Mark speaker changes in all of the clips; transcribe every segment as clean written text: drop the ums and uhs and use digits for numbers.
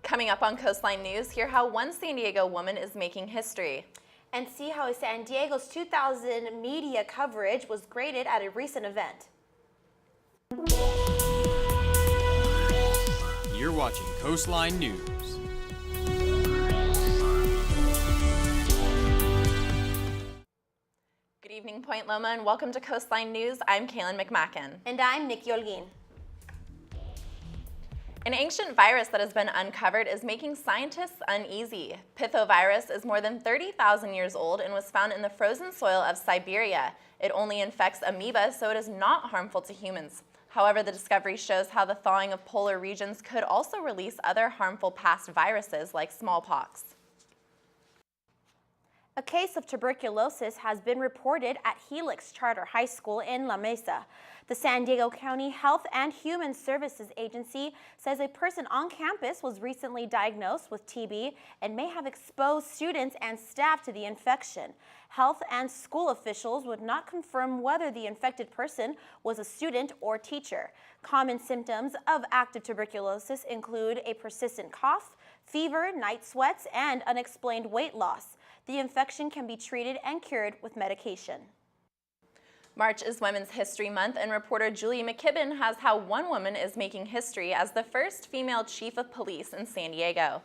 Speaker 1: Coming up on Coastline News, hear how one San Diego woman is making history.
Speaker 2: And see how San Diego's 2000 media coverage was graded at a recent event.
Speaker 3: You're watching Coastline News.
Speaker 1: Good evening, Point Loma, and welcome to Coastline News. I'm Kaylin McMacken.
Speaker 2: And I'm Nikki Olguin.
Speaker 1: An ancient virus that has been uncovered is making scientists uneasy. Pithovirus is more than 30,000 years old and was found in the frozen soil of Siberia. It only infects amoeba, so it is not harmful to humans. However, the discovery shows how the thawing of polar regions could also release other harmful past viruses like smallpox.
Speaker 2: A case of tuberculosis has been reported at Helix Charter High School in La Mesa. The San Diego County Health and Human Services Agency says a person on campus was recently diagnosed with TB and may have exposed students and staff to the infection. Health and school officials would not confirm whether the infected person was a student or teacher. Common symptoms of active tuberculosis include a persistent cough, fever, night sweats, and unexplained weight loss. The infection can be treated and cured with medication.
Speaker 1: March is Women's History Month, and reporter Julia McKibben has how one woman is making history as the first female chief of police in San Diego.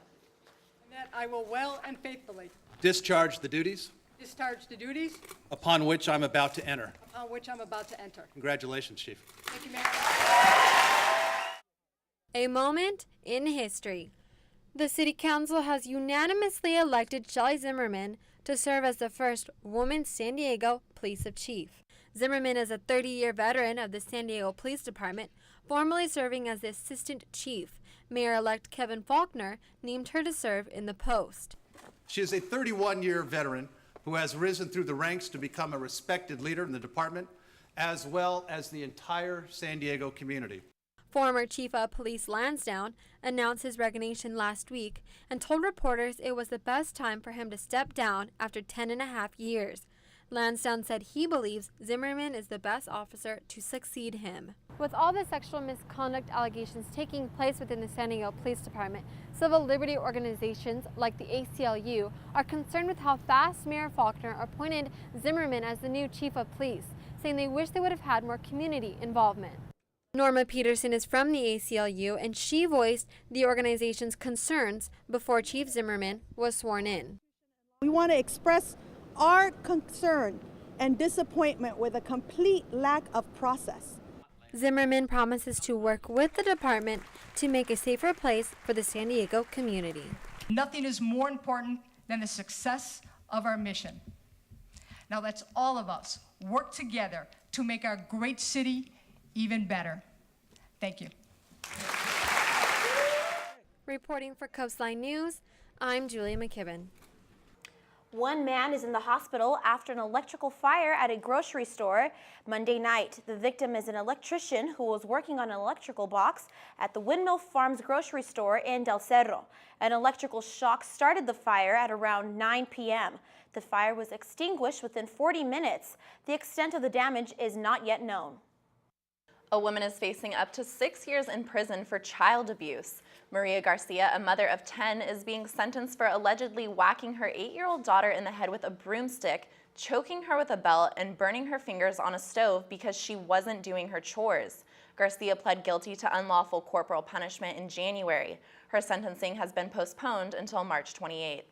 Speaker 4: And that I will well and faithfully
Speaker 5: discharge the duties
Speaker 4: upon which I'm about to enter.
Speaker 5: Congratulations, Chief.
Speaker 4: Thank you, Mayor.
Speaker 6: A moment in history. The City Council has unanimously elected Shelley Zimmerman to serve as the first woman San Diego Police Chief. Zimmerman is a 30-year veteran of the San Diego Police Department, formerly serving as the Assistant Chief. Mayor-elect Kevin Faulkner named her to serve in the post.
Speaker 5: She is a 31-year veteran who has risen through the ranks to become a respected leader in the department, as well as the entire San Diego community.
Speaker 6: Former Chief of Police Lansdowne announced his resignation last week and told reporters it was the best time for him to step down after 10.5 years. Lansdowne said he believes Zimmerman is the best officer to succeed him. With all the sexual misconduct allegations taking place within the San Diego Police Department, civil liberty organizations like the ACLU are concerned with how fast Mayor Faulkner appointed Zimmerman as the new Chief of Police, saying they wish they would have had more community involvement. Norma Peterson is from the ACLU, and she voiced the organization's concerns before Chief Zimmerman was sworn in.
Speaker 7: We want to express our concern and disappointment with a complete lack of process.
Speaker 6: Zimmerman promises to work with the department to make a safer place for the San Diego community.
Speaker 8: Nothing is more important than the success of our mission. Now let's all of us work together to make our great city even better. Thank you.
Speaker 6: Reporting for Coastline News, I'm Julia McKibben.
Speaker 2: One man is in the hospital after an electrical fire at a grocery store Monday night. The victim is an electrician who was working on an electrical box at the Windmill Farms grocery store in Del Cerro. An electrical shock started the fire at around 9 p.m. The fire was extinguished within 40 minutes. The extent of the damage is not yet known.
Speaker 1: A woman is facing up to 6 years in prison for child abuse. Maria Garcia, a mother of 10, is being sentenced for allegedly whacking her 8-year-old daughter in the head with a broomstick, choking her with a belt, and burning her fingers on a stove because she wasn't doing her chores. Garcia pled guilty to unlawful corporal punishment in January. Her sentencing has been postponed until March 28th.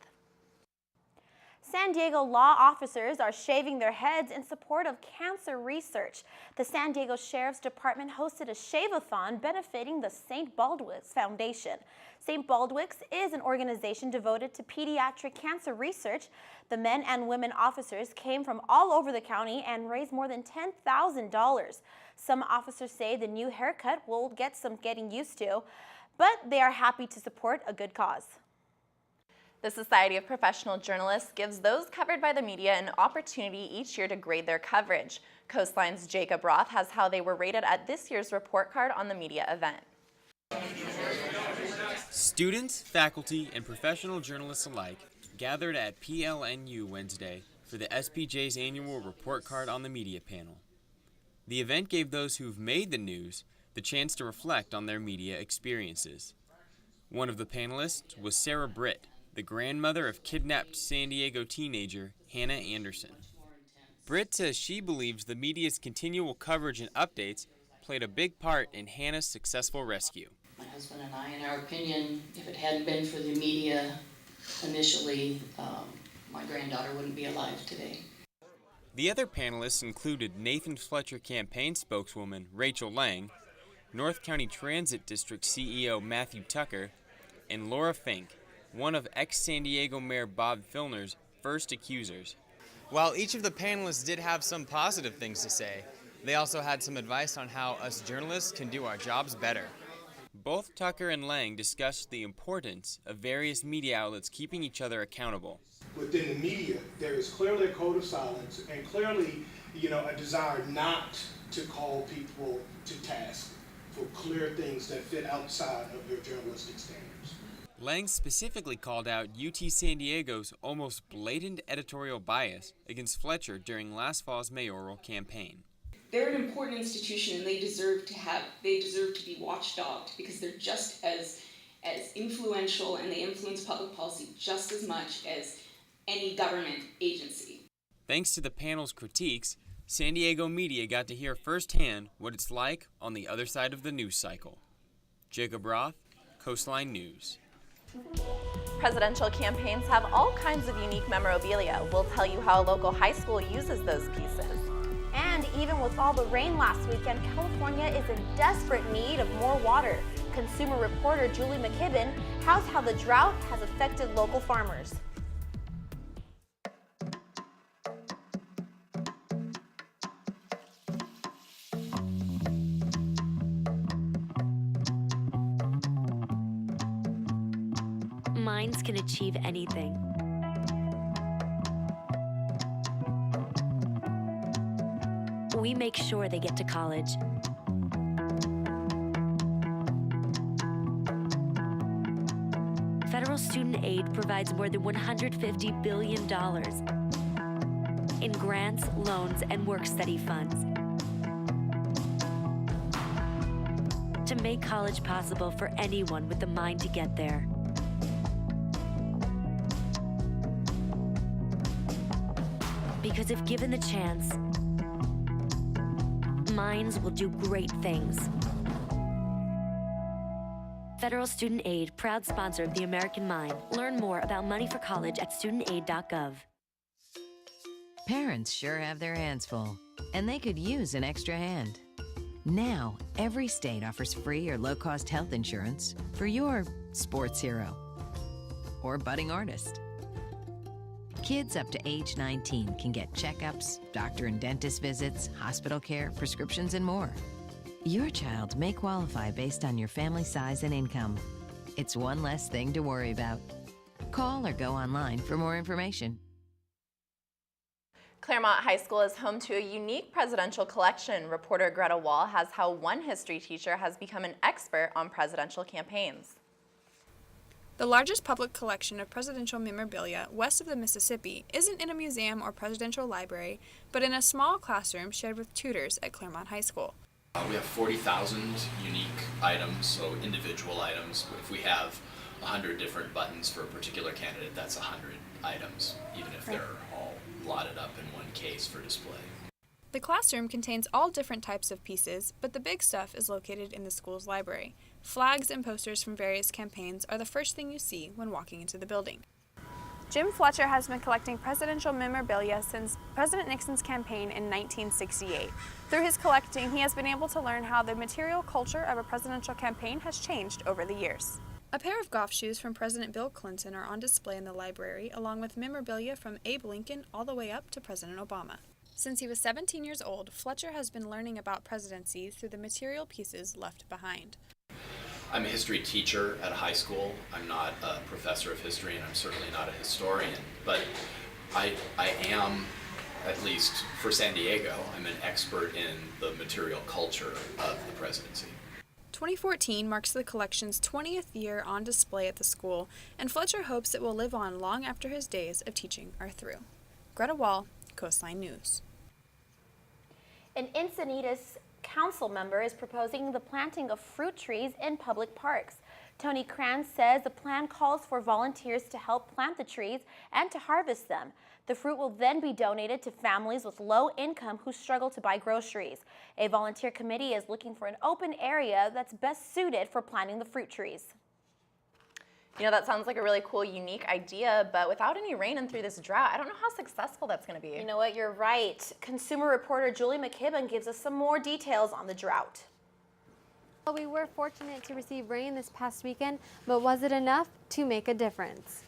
Speaker 2: San Diego law officers are shaving their heads in support of cancer research. The San Diego Sheriff's Department hosted a shave-a-thon benefiting the St. Baldwick's Foundation. St. Baldwick's is an organization devoted to pediatric cancer research. The men and women officers came from all over the county and raised more than $10,000. Some officers say the new haircut will get some getting used to, but they are happy to support a good cause.
Speaker 1: The Society of Professional Journalists gives those covered by the media an opportunity each year to grade their coverage. Coastline's Jacob Roth has how they were rated at this year's report card on the media event.
Speaker 3: Students, faculty, and professional journalists alike gathered at PLNU Wednesday for the SPJ's annual report card on the media panel. The event gave those who've made the news the chance to reflect on their media experiences. One of the panelists was Sarah Britt, the grandmother of kidnapped San Diego teenager Hannah Anderson. Britt says she believes the media's continual coverage and updates played a big part in Hannah's successful rescue.
Speaker 9: My husband and I, in our opinion, if it hadn't been for the media initially, my granddaughter wouldn't be alive today.
Speaker 3: The other panelists included Nathan Fletcher campaign spokeswoman Rachel Lang, North County Transit District CEO Matthew Tucker, and Laura Fink, one of ex-San Diego Mayor Bob Filner's first accusers. While each of the panelists did have some positive things to say, they also had some advice on how us journalists can do our jobs better. Both Tucker and Lang discussed the importance of various media outlets keeping each other accountable.
Speaker 10: Within the media, there is clearly a code of silence and clearly, a desire not to call people to task for clear things that fit outside of your journalistic standards.
Speaker 3: Lang specifically called out UT San Diego's almost blatant editorial bias against Fletcher during last fall's mayoral campaign.
Speaker 11: They're an important institution and they deserve to be watchdogged because they're just as influential and they influence public policy just as much as any government agency.
Speaker 3: Thanks to the panel's critiques, San Diego media got to hear firsthand what it's like on the other side of the news cycle. Jacob Roth, Coastline News.
Speaker 1: Presidential campaigns have all kinds of unique memorabilia. We'll tell you how a local high school uses those pieces.
Speaker 2: And even with all the rain last weekend, California is in desperate need of more water. Consumer reporter Julie McKibben has how the drought has affected local farmers.
Speaker 12: Minds can achieve anything. We make sure they get to college. Federal student aid provides more than $150 billion in grants, loans, and work-study funds to make college possible for anyone with the mind to get there. Because if given the chance, minds will do great things. Federal Student Aid, proud sponsor of the American Mind. Learn more about money for college at studentaid.gov.
Speaker 13: Parents sure have their hands full, and they could use an extra hand. Now, every state offers free or low-cost health insurance for your sports hero or budding artist. Kids up to age 19 can get checkups, doctor and dentist visits, hospital care, prescriptions, and more. Your child may qualify based on your family size and income. It's one less thing to worry about. Call or go online for more information.
Speaker 1: Claremont High School is home to a unique presidential collection. Reporter Greta Wall has how one history teacher has become an expert on presidential campaigns.
Speaker 14: The largest public collection of presidential memorabilia west of the Mississippi isn't in a museum or presidential library, but in a small classroom shared with tutors at Claremont High School.
Speaker 15: We have 40,000 unique items, so individual items. If we have 100 different buttons for a particular candidate, that's 100 items, even if they're all lotted up in one case for display.
Speaker 14: The classroom contains all different types of pieces, but the big stuff is located in the school's library. Flags and posters from various campaigns are the first thing you see when walking into the building. Jim Fletcher has been collecting presidential memorabilia since President Nixon's campaign in 1968. Through his collecting, he has been able to learn how the material culture of a presidential campaign has changed over the years. A pair of golf shoes from President Bill Clinton are on display in the library, along with memorabilia from Abe Lincoln all the way up to President Obama. Since he was 17 years old, Fletcher has been learning about presidency through the material pieces left behind.
Speaker 15: I'm a history teacher at a high school. I'm not a professor of history, and I'm certainly not a historian, but I am, at least for San Diego, I'm an expert in the material culture of the presidency.
Speaker 14: 2014 marks the collection's 20th year on display at the school, and Fletcher hopes it will live on long after his days of teaching are through. Greta Wall, Coastline News.
Speaker 2: An Encinitas council member is proposing the planting of fruit trees in public parks. Tony Kranz says the plan calls for volunteers to help plant the trees and to harvest them. The fruit will then be donated to families with low income who struggle to buy groceries. A volunteer committee is looking for an open area that's best suited for planting the fruit trees.
Speaker 1: You know, that sounds like a really cool, unique idea, but without any rain and through this drought, I don't know how successful that's going to be.
Speaker 2: You know what, you're right. Consumer reporter Julie McKibben gives us some more details on the drought.
Speaker 6: Well, we were fortunate to receive rain this past weekend, but was it enough to make a difference?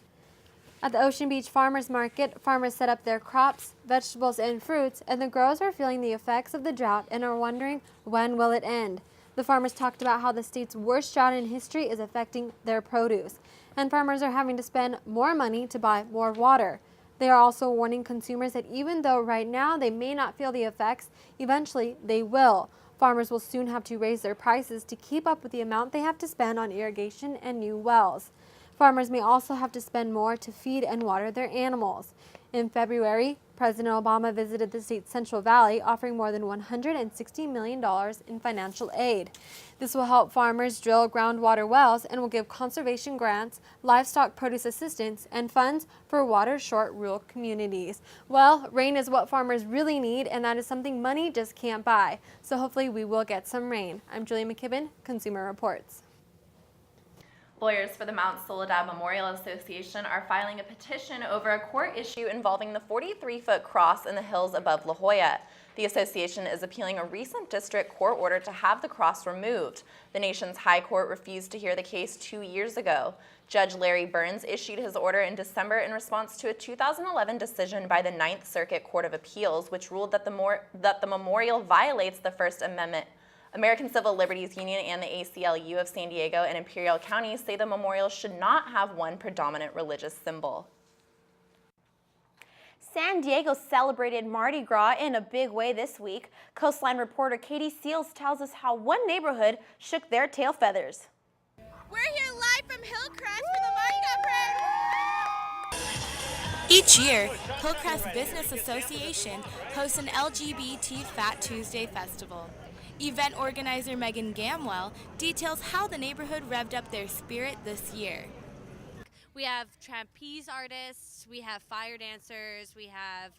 Speaker 6: At the Ocean Beach Farmers Market, farmers set up their crops, vegetables, and fruits, and the growers are feeling the effects of the drought and are wondering, when will it end? The farmers talked about how the state's worst drought in history is affecting their produce, and farmers are having to spend more money to buy more water. They are also warning consumers that even though right now they may not feel the effects, eventually they will. Farmers will soon have to raise their prices to keep up with the amount they have to spend on irrigation and new wells. Farmers may also have to spend more to feed and water their animals. In February, President Obama visited the state's Central Valley, offering more than $160 million in financial aid. This will help farmers drill groundwater wells and will give conservation grants, livestock produce assistance, and funds for water-short rural communities. Well, rain is what farmers really need, and that is something money just can't buy. So hopefully we will get some rain. I'm Julie McKibben, Consumer Reports.
Speaker 1: Lawyers for the Mount Soledad Memorial Association are filing a petition over a court issue involving the 43-foot cross in the hills above La Jolla. The association is appealing a recent district court order to have the cross removed. The nation's high court refused to hear the case 2 years ago. Judge Larry Burns issued his order in December in response to a 2011 decision by the Ninth Circuit Court of Appeals, which ruled that the memorial violates the First Amendment. American Civil Liberties Union and the ACLU of San Diego and Imperial County say the memorial should not have one predominant religious symbol.
Speaker 2: San Diego celebrated Mardi Gras in a big way this week. Coastline reporter Katie Seals tells us how one neighborhood shook their tail feathers.
Speaker 16: We're here live from Hillcrest for the Mardi Gras Parade.
Speaker 17: Each year, Hillcrest Business Association hosts an LGBT Fat Tuesday festival. Event organizer Megan Gamwell details how the neighborhood revved up their spirit this year.
Speaker 18: We have trapeze artists, we have fire dancers, we have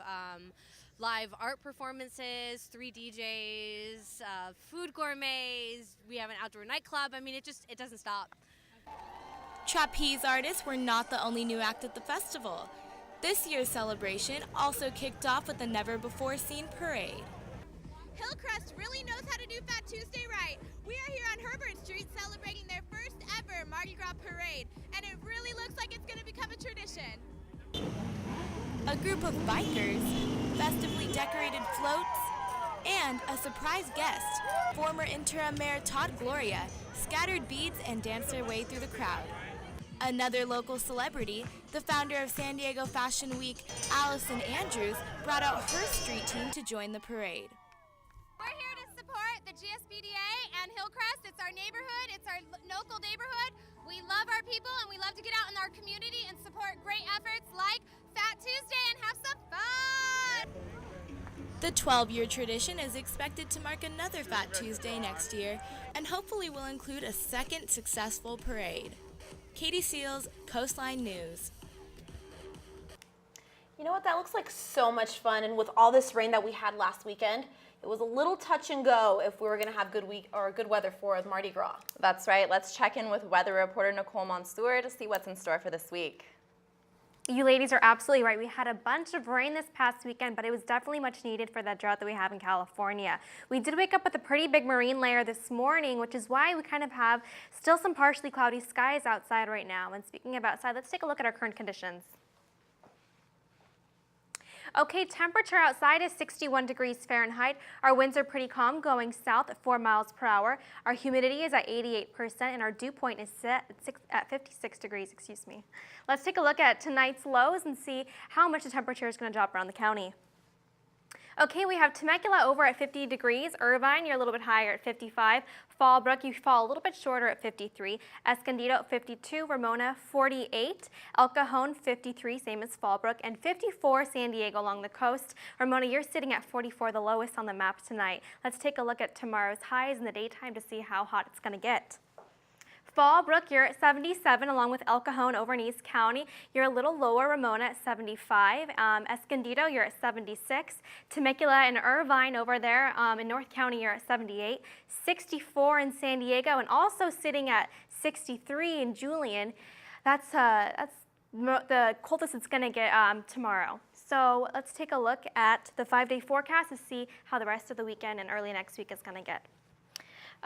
Speaker 18: live art performances, 3 DJs, food gourmets, we have an outdoor nightclub. I mean, it doesn't stop.
Speaker 17: Trapeze artists were not the only new act at the festival. This year's celebration also kicked off with a never-before-seen parade.
Speaker 16: Hillcrest really knows how to do Fat Tuesday right. We are here on Herbert Street celebrating their first ever Mardi Gras parade, and it really looks like it's going to become a tradition.
Speaker 17: A group of bikers, festively decorated floats, and a surprise guest, former interim mayor Todd Gloria, scattered beads and danced their way through the crowd. Another local celebrity, the founder of San Diego Fashion Week, Allison Andrews, brought out her street team to join the parade.
Speaker 16: We're here to support the GSBDA and Hillcrest. It's our neighborhood, it's our local neighborhood. We love our people and we love to get out in our community and support great efforts like Fat Tuesday and have some fun!
Speaker 17: The 12-year tradition is expected to mark another Fat Tuesday next year and hopefully will include a second successful parade. Katie Seals, Coastline News.
Speaker 2: You know what, that looks like so much fun, and with all this rain that we had last weekend, it was a little touch and go if we were going to have good weather for Mardi Gras.
Speaker 1: That's right. Let's check in with weather reporter Nicole Monsour to see what's in store for this week.
Speaker 19: You ladies are absolutely right. We had a bunch of rain this past weekend, but it was definitely much needed for that drought that we have in California. We did wake up with a pretty big marine layer this morning, which is why we kind of have still some partially cloudy skies outside right now. And speaking of outside, let's take a look at our current conditions. Okay, temperature outside is 61 degrees Fahrenheit. Our winds are pretty calm, going south at 4 miles per hour. Our humidity is at 88%, and our dew point is set at 56 degrees, excuse me. Let's take a look at tonight's lows and see how much the temperature is going to drop around the county. Okay, we have Temecula over at 50 degrees. Irvine, you're a little bit higher at 55. Fallbrook, you fall a little bit shorter at 53. Escondido, 52. Ramona, 48. El Cajon, 53, same as Fallbrook. And 54, San Diego along the coast. Ramona, you're sitting at 44, the lowest on the map tonight. Let's take a look at tomorrow's highs in the daytime to see how hot it's going to get. Fallbrook, you're at 77, along with El Cajon over in East County. You're a little lower, Ramona at 75. Escondido, you're at 76. Temecula and Irvine over there in North County, you're at 78. 64 in San Diego, and also sitting at 63 in Julian. That's the coldest it's going to get tomorrow. So let's take a look at the 5-day forecast to see how the rest of the weekend and early next week is going to get.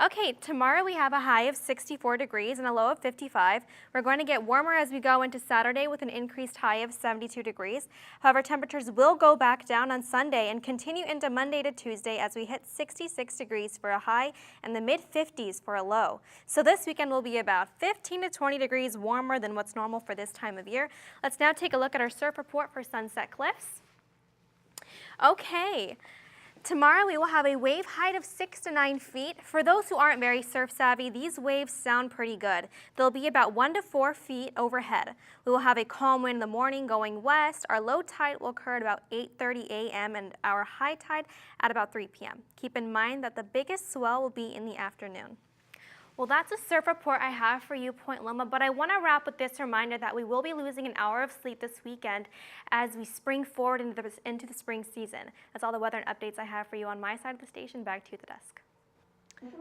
Speaker 19: Okay, tomorrow we have a high of 64 degrees and a low of 55. We're going to get warmer as we go into Saturday with an increased high of 72 degrees. However, temperatures will go back down on Sunday and continue into Monday to Tuesday as we hit 66 degrees for a high and the mid-50s for a low. So this weekend will be about 15 to 20 degrees warmer than what's normal for this time of year. Let's now take a look at our surf report for Sunset Cliffs. Okay. Tomorrow we will have a wave height of 6 to 9 feet. For those who aren't very surf savvy, these waves sound pretty good. They'll be about 1 to 4 feet overhead. We will have a calm wind in the morning going west. Our low tide will occur at about 8:30 a.m. and our high tide at about 3 p.m. Keep in mind that the biggest swell will be in the afternoon. Well, that's a surf report I have for you, Point Loma, but I want to wrap with this reminder that we will be losing an hour of sleep this weekend as we spring forward into the spring season. That's all the weather and updates I have for you on my side of the station. Back to you at the desk.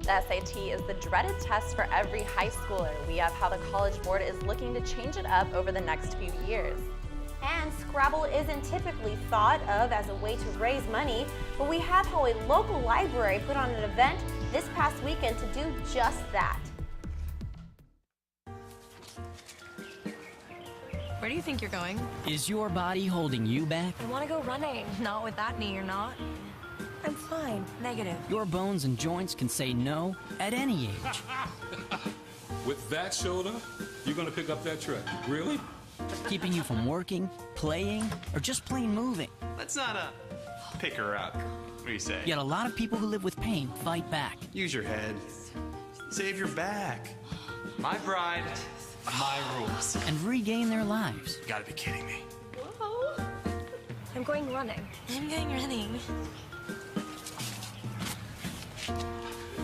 Speaker 1: The SAT is the dreaded test for every high schooler. We have how the College Board is looking to change it up over the next few years.
Speaker 2: And Scrabble isn't typically thought of as a way to raise money, but we have how a local library put on an event this past weekend to do just that.
Speaker 20: Where do you think you're going?
Speaker 21: Is your body holding you back?
Speaker 20: I want to go running. Not with that knee, you're not. I'm fine. Negative.
Speaker 21: Your bones and joints can say no at any age.
Speaker 22: With that shoulder, you're gonna pick up that truck. Really?
Speaker 21: Keeping you from working, playing, or just plain moving.
Speaker 23: Let's not pick her up. What do you say?
Speaker 21: Yet a lot of people who live with pain fight back.
Speaker 23: Use your head. Save your back. My bride, my rules.
Speaker 21: And regain their lives.
Speaker 23: You gotta be kidding me.
Speaker 20: Whoa. I'm going running. I'm going running.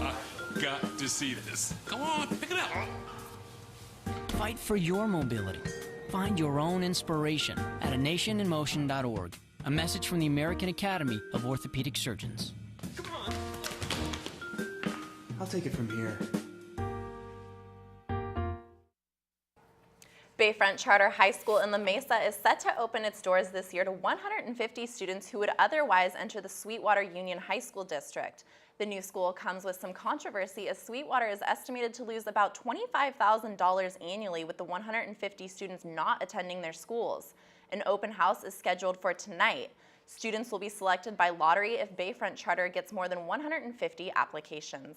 Speaker 22: I got to see this. Come on, pick it up.
Speaker 21: Fight for your mobility. Find your own inspiration at anationinmotion.org. A message from the American Academy of Orthopedic Surgeons.
Speaker 23: Come on. I'll take it from here.
Speaker 1: Bayfront Charter High School in La Mesa is set to open its doors this year to 150 students who would otherwise enter the Sweetwater Union High School District. The new school comes with some controversy as Sweetwater is estimated to lose about $25,000 annually with the 150 students not attending their schools. An open house is scheduled for tonight. Students will be selected by lottery if Bayfront Charter gets more than 150 applications.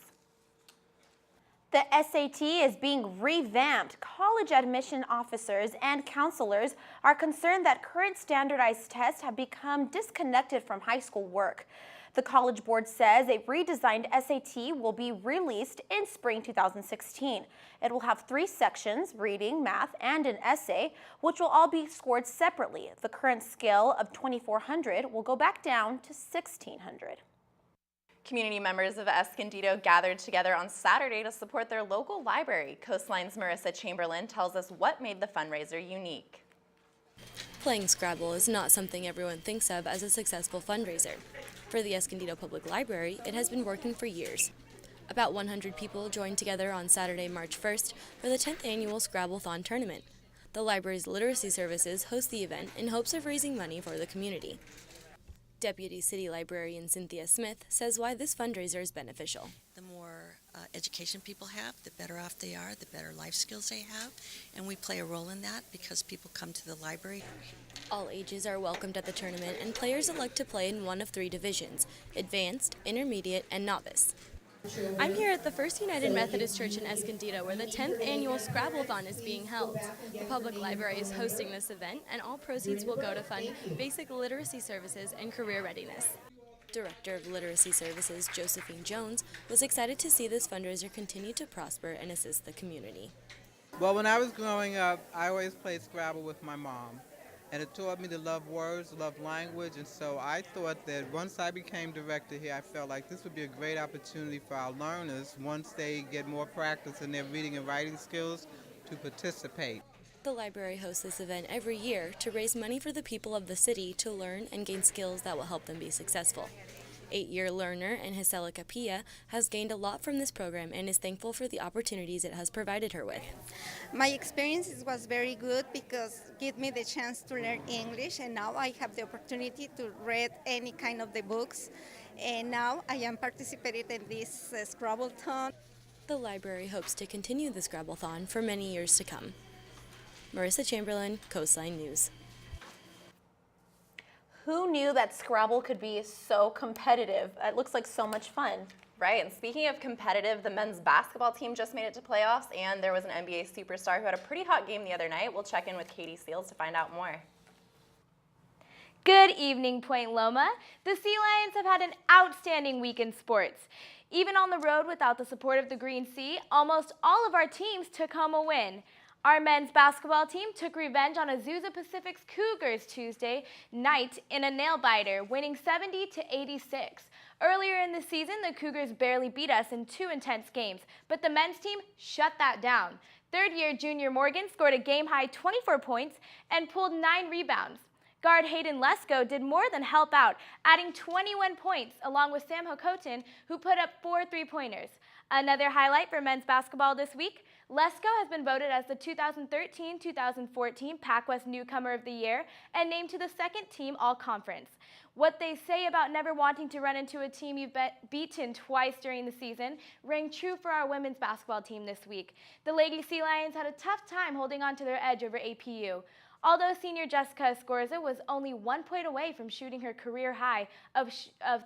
Speaker 2: The SAT is being revamped. College admission officers and counselors are concerned that current standardized tests have become disconnected from high school work. The College Board says a redesigned SAT will be released in spring 2016. It will have 3 sections, reading, math, and an essay, which will all be scored separately. The current scale of 2,400 will go back down to 1,600.
Speaker 1: Community members of Escondido gathered together on Saturday to support their local library. Coastline's Marissa Chamberlain tells us what made the fundraiser unique.
Speaker 24: Playing Scrabble is not something everyone thinks of as a successful fundraiser. For the Escondido Public Library, it has been working for years. About 100 people joined together on Saturday, March 1st for the 10th annual Scrabble-thon tournament. The library's literacy services host the event in hopes of raising money for the community. Deputy City Librarian Cynthia Smith says why this fundraiser is beneficial.
Speaker 25: The more education people have, the better off they are, the better life skills they have, and we play a role in that because people come to the library.
Speaker 24: All ages are welcomed at the tournament, and players elect to play in one of 3 divisions: advanced, intermediate, and novice. I'm here at the First United Methodist Church in Escondido, where the 10th annual Scrabble-thon is being held. The public library is hosting this event, and all proceeds will go to fund basic literacy services and career readiness. Director of Literacy Services, Josephine Jones, was excited to see this fundraiser continue to prosper and assist the community.
Speaker 26: Well, when I was growing up, I always played Scrabble with my mom.
Speaker 4: and it taught me to love words, love language, and so I thought that once I became director here, I felt like this would be a great opportunity for our learners, once they get more practice in their reading and writing skills, to participate.
Speaker 24: The library hosts this event every year to raise money for the people of the city to learn and gain skills that will help them be successful. 8-year learner Angelica Pia has gained a lot from this program and is thankful for the opportunities it has provided her with.
Speaker 5: My experience was very good because it gave me the chance to learn English, and now I have the opportunity to read any kind of the books, and now I am participating in this Scrabble-thon.
Speaker 24: The library hopes to continue the Scrabble-thon for many years to come. Marissa Chamberlain, Coastline News.
Speaker 2: Who knew that Scrabble could be so competitive? It looks like so much fun.
Speaker 1: Right, and speaking of competitive, the men's basketball team just made it to playoffs, and there was an NBA superstar who had a pretty hot game the other night. We'll check in with Katie Seals to find out more.
Speaker 19: Good evening, Point Loma. The Sea Lions have had an outstanding week in sports. Even on the road without the support of the Green Sea, almost all of our teams took home a win. Our men's basketball team took revenge on Azusa Pacific's Cougars Tuesday night in a nail-biter, winning 70-86. Earlier in the season, the Cougars barely beat us in 2 intense games, but the men's team shut that down. Third-year junior Morgan scored a game-high 24 points and pulled 9 rebounds. Guard Hayden Lesko did more than help out, adding 21 points, along with Sam Hokotin, who put up 4 3-pointers. Another highlight for men's basketball this week, Lesko has been voted as the 2013-2014 Pac-West Newcomer of the Year and named to the second team All-Conference. What they say about never wanting to run into a team you've beaten twice during the season rang true for our women's basketball team this week. The Lady Sea Lions had a tough time holding on to their edge over APU. Although senior Jessica Escorza was only 1 point away from shooting her career high of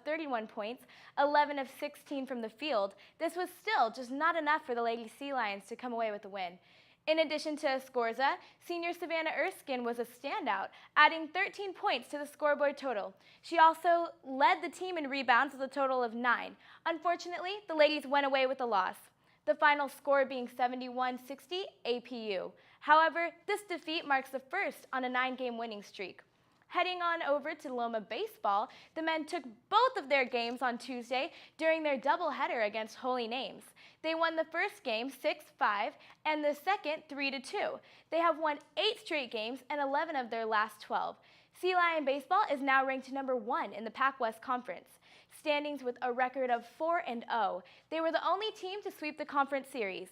Speaker 19: 31 points, 11 of 16 from the field, this was still just not enough for the Lady Sea Lions to come away with a win. In addition to Escorza, senior Savannah Erskine was a standout, adding 13 points to the scoreboard total. She also led the team in rebounds with a total of 9. Unfortunately, the ladies went away with a loss, the final score being 71-60 APU. However, this defeat marks the first on a 9-game winning streak. Heading on over to Loma Baseball, the men took both of their games on Tuesday during their doubleheader against Holy Names. They won the first game 6-5 and the second 3-2. They have won 8 straight games and 11 of their last 12. Sea Lion Baseball is now ranked number 1 in the Pac-West Conference standings with a record of 4-0. They were the only team to sweep the conference series.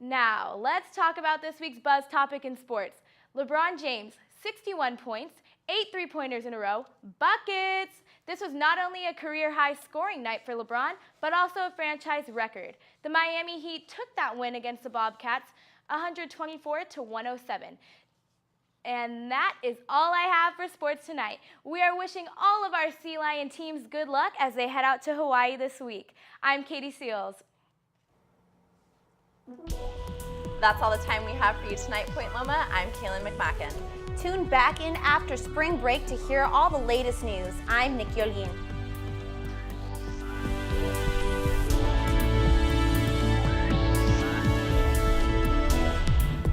Speaker 19: Now, let's talk about this week's buzz topic in sports. LeBron James, 61 points, 8 3-pointers in a row, buckets! This was not only a career-high scoring night for LeBron, but also a franchise record. The Miami Heat took that win against the Bobcats, 124-107. And that is all I have for sports tonight. We are wishing all of our Sea Lion teams good luck as they head out to Hawaii this week. I'm Katie Seals.
Speaker 1: That's all the time we have for you tonight, Point Loma. I'm Kaylin McMacken.
Speaker 2: Tune back in after spring break to hear all the latest news. I'm Nikki Olin.